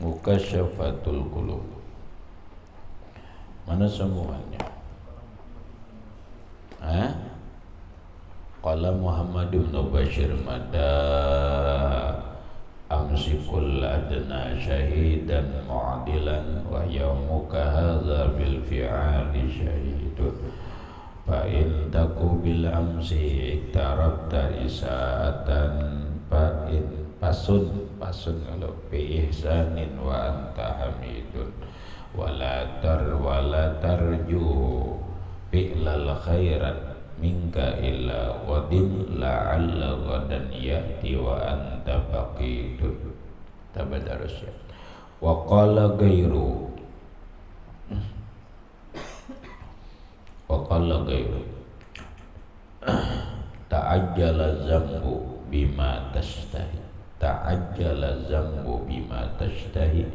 Mukasyafatul Qulub. Mana sambungannya? Qala Muhammad bin Bashir mada amsikul adna syahidan mu'adilan wa yawmuka hadza bil fi'ali syahidun fa in taku bil amsi iktarabta isaatan fa in pasun kalau bi ihsanin wa anta hamidun wala tarju bi'lal khairat minka illa wadin la'alla ghadan ya'ti wa anta baqidun. Tabadarus ya. Wa qala ghairu ta'ajjala zambu bima tashtahi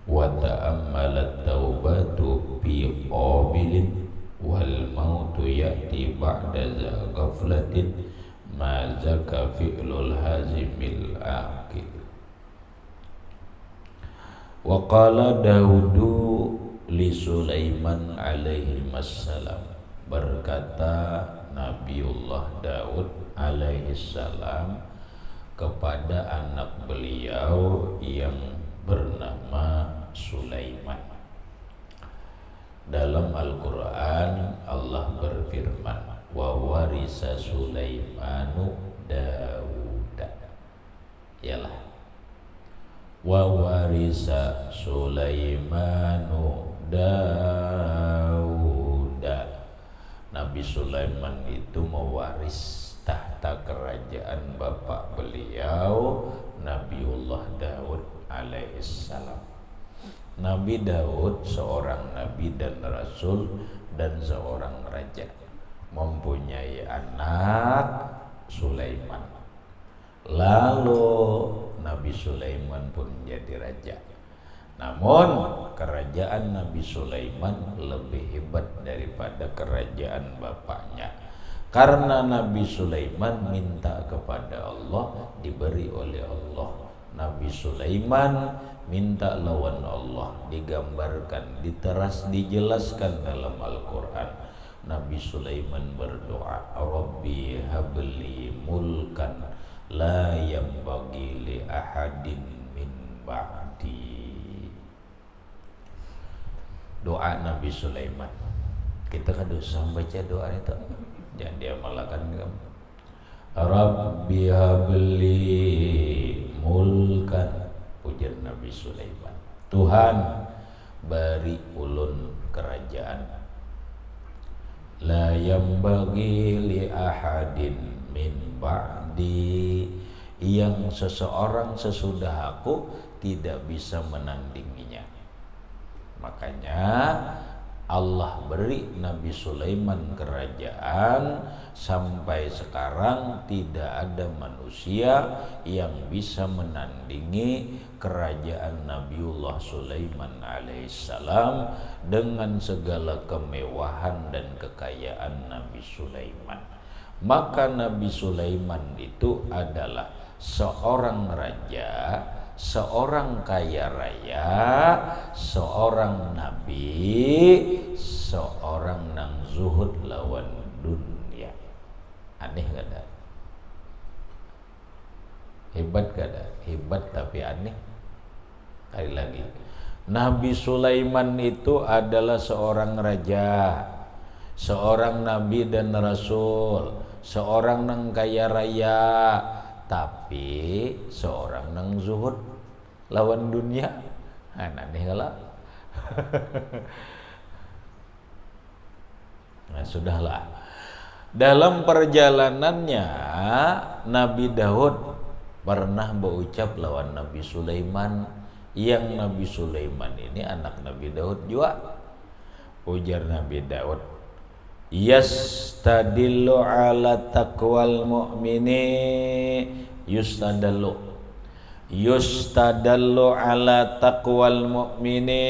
wa ta'ammalat taubatu fi qabilin wal mautu ya'ti ba'da za ghaflatin ma zaka fi'lul hazimil aqil. Wa qala Daudu li Sulaiman alaihi wassalam, berkata Nabiullah Daud alaihi salam kepada anak beliau yang bernama Sulaiman. Dalam Al-Quran Allah berfirman, wa warisa Sulaimanu Dauda. Yalah, wa warisa Sulaimanu Dauda. Nabi Sulaiman itu mewaris tahta kerajaan bapak beliau Nabiullah Daud alaihissalam. Nabi Daud seorang nabi dan rasul dan seorang raja, mempunyai anak Sulaiman. Lalu Nabi Sulaiman pun menjadi raja. Namun kerajaan Nabi Sulaiman lebih hebat daripada kerajaan bapaknya, karena Nabi Sulaiman minta kepada Allah, diberi oleh Allah. Nabi Sulaiman minta lawan Allah, digambarkan, dijelaskan dalam Al-Quran. Nabi Sulaiman berdoa, Rabbi habli mulkan la yanbaghi li ahadin min ba'di. Doa Nabi Sulaiman. Kita kan dosa baca doa itu, jangan diamalkan kamu. Rabbi habli mulkan, pujian Nabi Sulaiman, Tuhan beri ulun kerajaan, la yambagi li ahadin min ba'di, yang seseorang sesudah aku tidak bisa menandinginya. Makanya Allah beri Nabi Sulaiman kerajaan, sampai sekarang tidak ada manusia yang bisa menandingi kerajaan Nabiullah Sulaiman alaihissalam dengan segala kemewahan dan kekayaan Nabi Sulaiman. Maka Nabi Sulaiman itu adalah seorang raja, seorang kaya raya, seorang nabi, seorang nang zuhud lawan dunia. Aneh gak ada? Hebat gak ada? Hebat tapi aneh. Kali lagi, Nabi Sulaiman itu adalah seorang raja, seorang nabi dan rasul, seorang nang kaya raya, tapi seorang nang zuhud lawan dunia. Aneh kalah. Nah, sudahlah. Dalam perjalanannya Nabi Daud pernah berucap lawan Nabi Sulaiman, yang Nabi Sulaiman ini anak Nabi Daud juga. Ujar Nabi Daud, yastadillu ala taqwal mu'mini, yustadallu ala taqwal mu'mini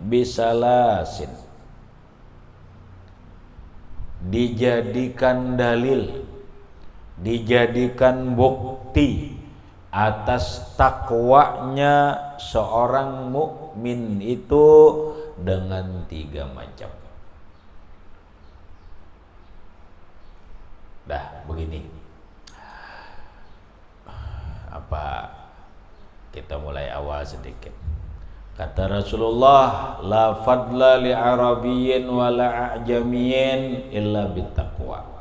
bisalasin, dijadikan dalil, dijadikan bukti atas takwanya seorang mukmin itu dengan 3 macam. Dah begini. Apa kita mulai awal sedikit. Kata Rasulullah, la fadla li arabiyyin wa la a'jamiyyin illa bittaqwa.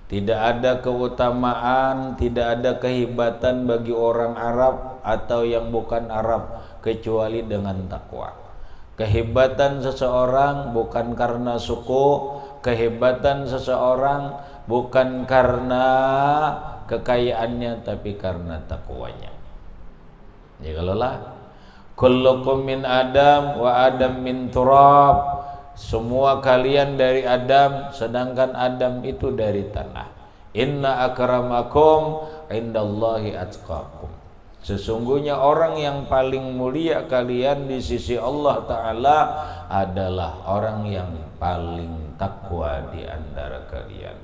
Tidak ada keutamaan, tidak ada kehebatan bagi orang Arab atau yang bukan Arab kecuali dengan takwa. Kehebatan seseorang bukan karena suku, kehebatan seseorang bukan karena kekayaannya, tapi karena takwanya. Ya kalaulah kullukum min Adam wa Adam min turab. Semua kalian dari Adam, sedangkan Adam itu dari tanah. Inna akramakum indallahi atqakum. Sesungguhnya orang yang paling mulia kalian di sisi Allah Ta'ala adalah orang yang paling takwa di antara kalian.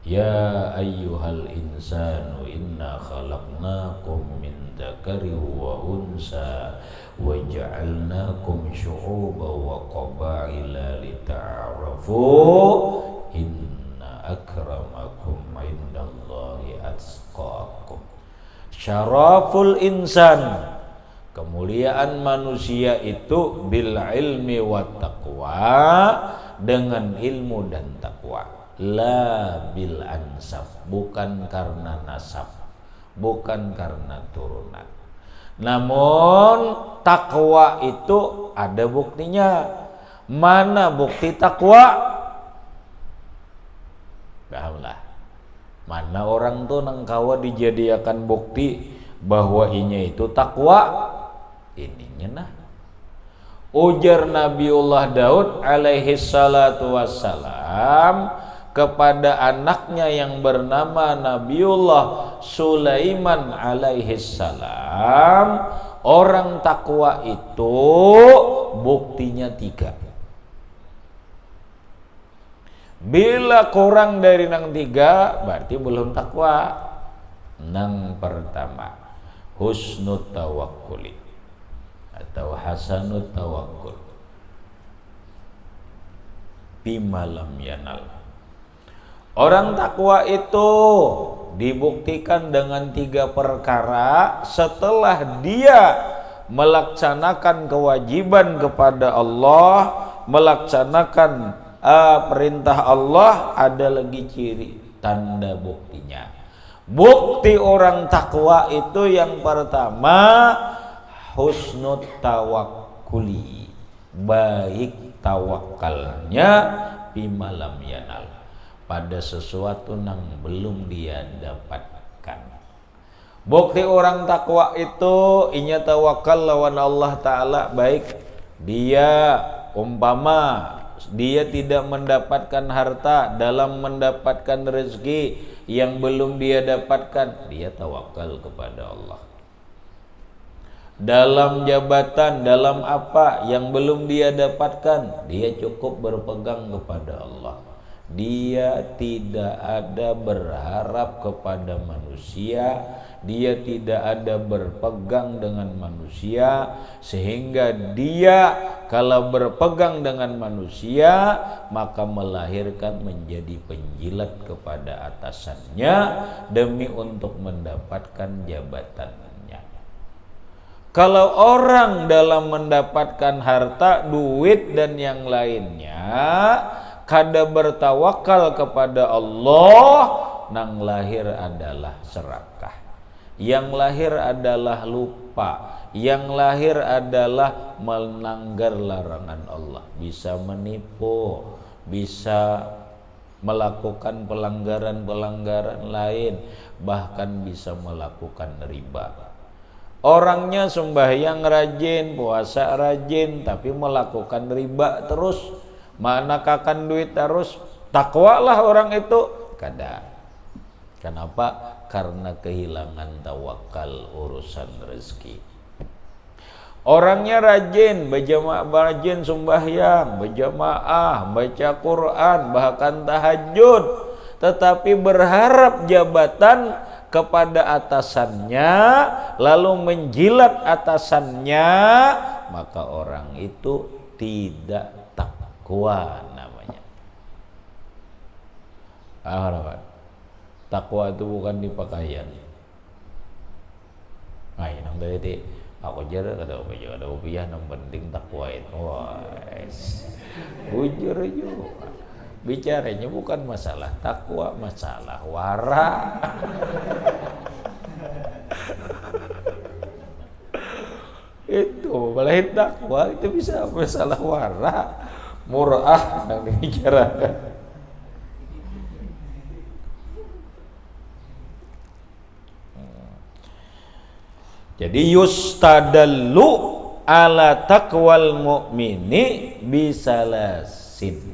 Ya ayyuhal insanu inna khalaqnakum min dzakarin wa unsa wa ja'alnakum syu'uban wa qabaila lita'arafu inna akramakum indallahi atqakum. Syaraful insan, kemuliaan manusia itu bil ilmi wa taqwa, dengan ilmu dan takwa. La bil ansab, bukan karena nasab, bukan karena turunan. Namun takwa itu ada buktinya. Mana bukti takwa? Bahamlah. Mana orang tuh nangkawa dijadikan bukti bahwa inya itu takwa? Ininya nah. Ujar Nabiullah Daud alaihi salatu wassalam kepada anaknya yang bernama Nabiullah Sulaiman alaihi salam, orang takwa itu buktinya 3. Bila kurang dari nang 3 berarti belum takwa. Nang pertama, husnut tawakkuli atau hasanut tawakkul bima lam yanal. Orang takwa itu dibuktikan dengan 3 perkara setelah dia melaksanakan kewajiban kepada Allah, melaksanakan perintah Allah. Ada lagi ciri tanda buktinya. Bukti orang takwa itu yang pertama, husnut tawakkuli, baik tawakalnya bima lam yanal, pada sesuatu yang belum dia dapatkan. Bukti orang takwa itu inya tawakal lawan Allah Ta'ala, baik dia umpama dia tidak mendapatkan harta, dalam mendapatkan rezeki yang belum dia dapatkan, dia tawakal kepada Allah. Dalam jabatan, dalam apa yang belum dia dapatkan, dia cukup berpegang kepada Allah. Dia tidak ada berharap kepada manusia, dia tidak ada berpegang dengan manusia, sehingga dia kalau berpegang dengan manusia maka melahirkan menjadi penjilat kepada atasannya demi untuk mendapatkan jabatannya. Kalau orang dalam mendapatkan harta, duit dan yang lainnya kada bertawakal kepada Allah, nang lahir adalah serakah, yang lahir adalah lupa, yang lahir adalah melanggar larangan Allah, bisa menipu, bisa melakukan pelanggaran-pelanggaran lain, bahkan bisa melakukan riba. Orangnya sembahyang rajin, puasa rajin, tapi melakukan riba terus, manakakan duit terus. Takwalah orang itu kada. Kenapa? Karena kehilangan tawakal urusan rezeki. Orangnya rajin, rajin sembahyang, berjamaah, baca Quran, bahkan tahajud, tetapi berharap jabatan kepada atasannya lalu menjilat atasannya, maka orang itu tidak takwa namanya. Takwa itu bukan di pakaian. Nah, yang tadi aku jara kada ada upiah yang penting takwa itu. Wah, bujur juga. Bicaranya bukan masalah takwa, masalah wara. Itu malah takwa itu bisa masalah wara, murah yang dibicarakan. Jadi yustadallu ala taqwal mu'mini bisalasin.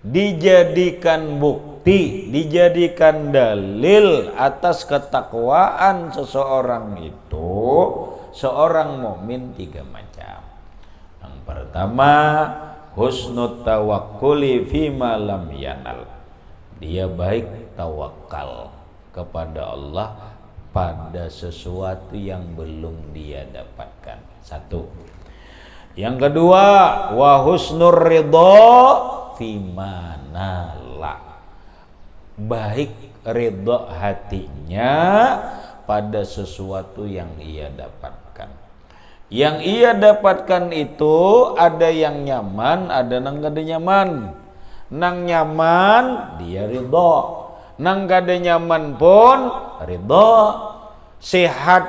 Dijadikan bukti, dijadikan dalil atas ketakwaan seseorang itu, seorang mukmin 3 macam. Yang pertama, husnut tawakkuli fima lam yanal. Dia baik tawakal kepada Allah pada sesuatu yang belum dia dapatkan. 1. Yang kedua, wa husnur ridha fima nala. Baik ridha hatinya pada sesuatu yang ia dapatkan. Yang ia dapatkan itu ada yang nyaman, ada yang kada nyaman. Nang nyaman dia ridha, nang kada nyaman pun ridha. Sehat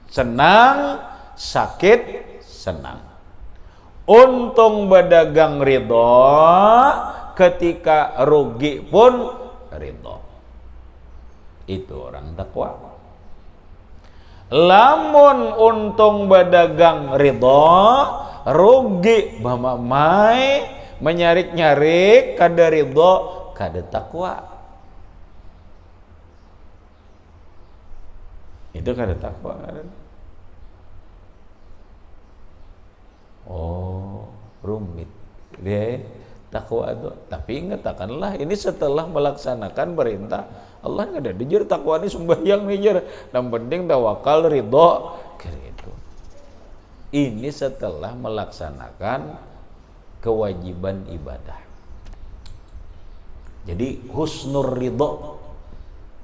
senang, sakit senang. Untung berdagang ridha, ketika rugi pun ridha. Itu orang takwa. Lamun untung berdagang ridha, rugi mamamai menyarik-nyarik kada ridha, kada takwa. Itu kada takwa. Oh, rumit. Dia takwa itu. Tapi ingatkanlah ini setelah melaksanakan perintah Allah. Nggak ada dijur takwa ini sembahyang dijur. Yang penting tawakal ridho. Gitu. Ini setelah melaksanakan kewajiban ibadah. Jadi husnur ridho,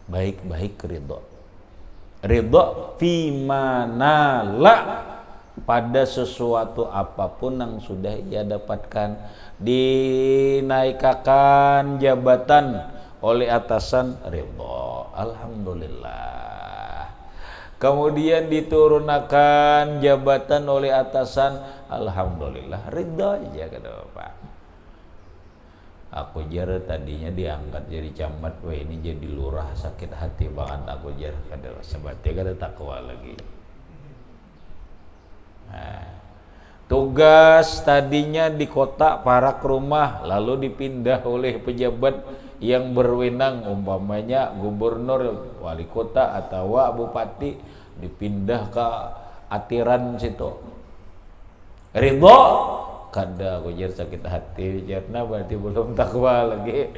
baik-baik ridho. Ridho fimanala, pada sesuatu apapun yang sudah ia dapatkan. Dinaikkan jabatan oleh atasan, ridho, alhamdulillah. Kemudian diturunkan jabatan oleh atasan, alhamdulillah, ridho aja kata Bapak. Aku jar tadinya diangkat jadi camat, wah ini jadi lurah, sakit hati banget aku jar kada sebatnya kada takwa lagi. Nah, tugas tadinya di kota parak rumah, lalu dipindah oleh pejabat yang berwenang, umpamanya gubernur, wali kota atau bupati, dipindah ke atiran situ. Ridho kada aku jar sakit hati, jarna berarti belum takwa lagi.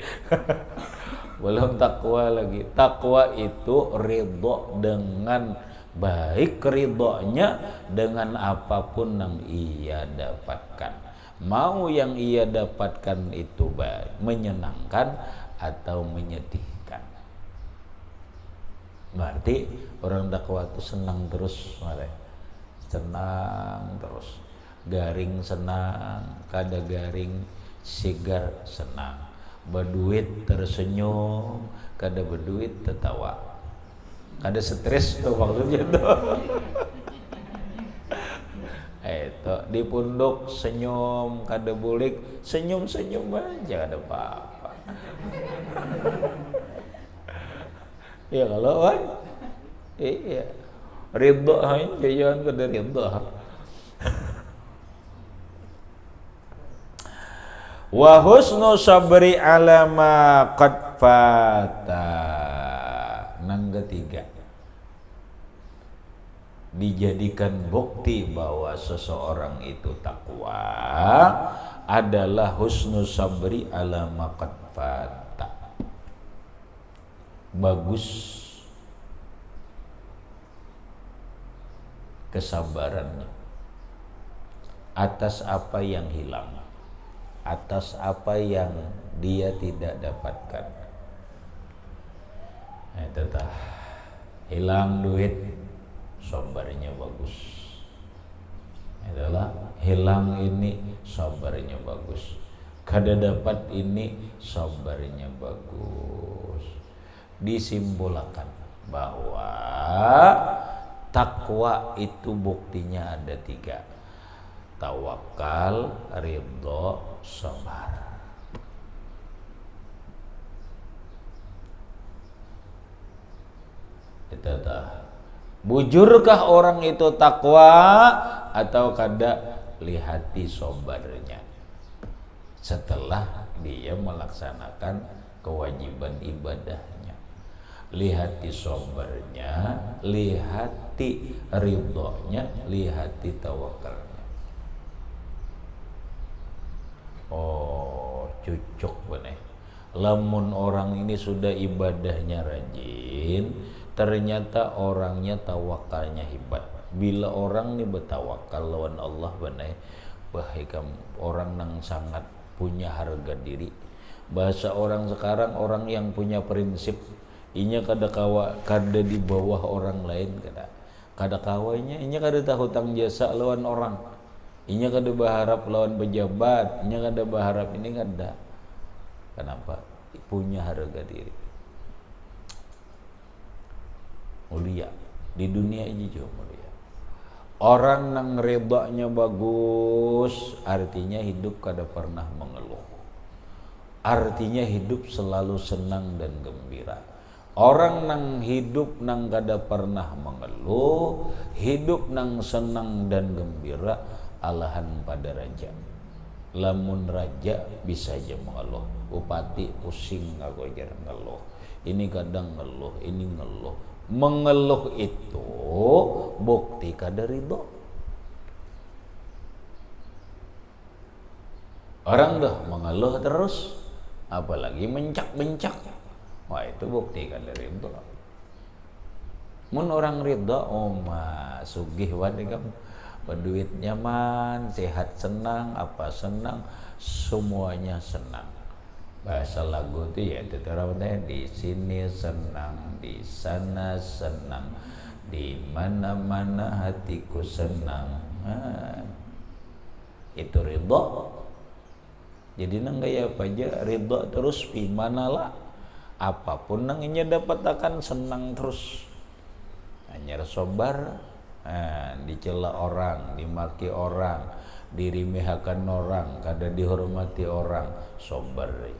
Belum takwa lagi. Takwa itu ridho dengan baik, ridhonya dengan apapun yang ia dapatkan. Mau yang ia dapatkan itu baik, menyenangkan atau menyedihkan. Berarti orang takwa itu senang terus, senang terus. Garing senang, kada garing sigar senang. Berduit tersenyum, kada berduit tertawa. Kada stres tuh maksudnya tuh. Itu di punduk senyum, kada bulik, senyum-senyum aja, kada apa-apa. Ya kalau kan, iya, ridho aja jangan kada ridho. Wa husnu sabri ala ma qad fata. Nang ketiga, dijadikan bukti bahwa seseorang itu takwa adalah husnu sabri ala ma qad fata. bagus kesabarannya atas apa yang hilang, atas apa yang dia tidak dapatkan. Itu tah, hilang duit, sabarnya bagus. Itulah hilang ini, sabarnya bagus. Kada dapat ini, sabarnya bagus. Disimpulkan bahwa takwa itu buktinya ada 3: tawakal, ridho, sabar. Itu dah. Bujurkah orang itu takwa atau kada lihati sabarnya setelah dia melaksanakan kewajiban ibadahnya. Lihati sabarnya, lihati ridhonya, lihati tawakalnya. Oh, cucuk bener. Lamun orang ini sudah ibadahnya rajin, ternyata orangnya tawakalnya hebat. Bila orang ini bertawakal lawan Allah bener, bahikam orang yang sangat punya harga diri. Bahasa orang sekarang, orang yang punya prinsip, inya kada di bawah orang lain, kada kawainya, inya kada tahu hutang jasa lawan orang, inya kada berharap lawan pejabat, inya kada berharap ini kada. Kenapa? Punya harga diri. Mulia di dunia ini juga mulia. Orang yang ridhanya bagus, artinya hidup kada pernah mengeluh. Artinya hidup selalu senang dan gembira. Orang yang hidup nang kada pernah mengeluh, hidup nang senang dan gembira, alahan pada raja. Lamun raja bisa aja mengeluh, bupati pusing aku aja ngeluh. Ini kadang ngeluh, ini ngeluh. Mengeluh itu bukti kada ridho. Orang dah mengeluh terus, apalagi mencak-mencak, wah itu bukti kada ridho. Mun orang ridho, oh mah sugih wae kamu, berduit nyaman, sehat senang, apa senang, semuanya senang. Bahasa lagu itu ya terawatnya di sini senang, di sana senang, di mana-mana hatiku senang. Itu ridho. Jadi nang gaya apa aja ridho terus pi manalah apapun nang inya dapat akan senang terus. Hanya sabar, dicela orang, dimaki orang, dirimehakan orang, kada dihormati orang, sabar aja.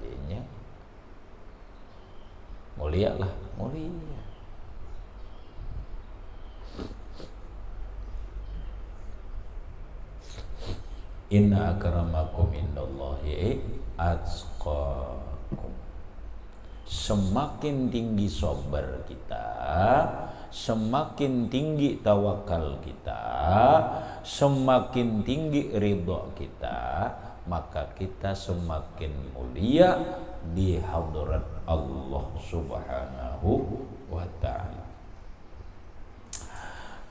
Mulia lah, mulia. Inna akramakum indallahi atqakum. Semakin tinggi sabar kita, semakin tinggi tawakal kita, semakin tinggi ridho kita, maka kita semakin mulia di hadrat Allah Subhanahu wa ta'ala.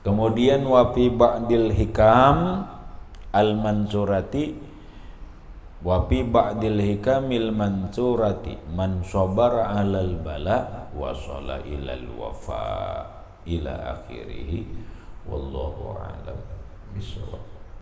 Kemudian wa fi ba'dil hikam al-mansurati, wa fi ba'dil hikamil mansurati man sabara 'alal bala wa shala ilal wafa ila akhirih.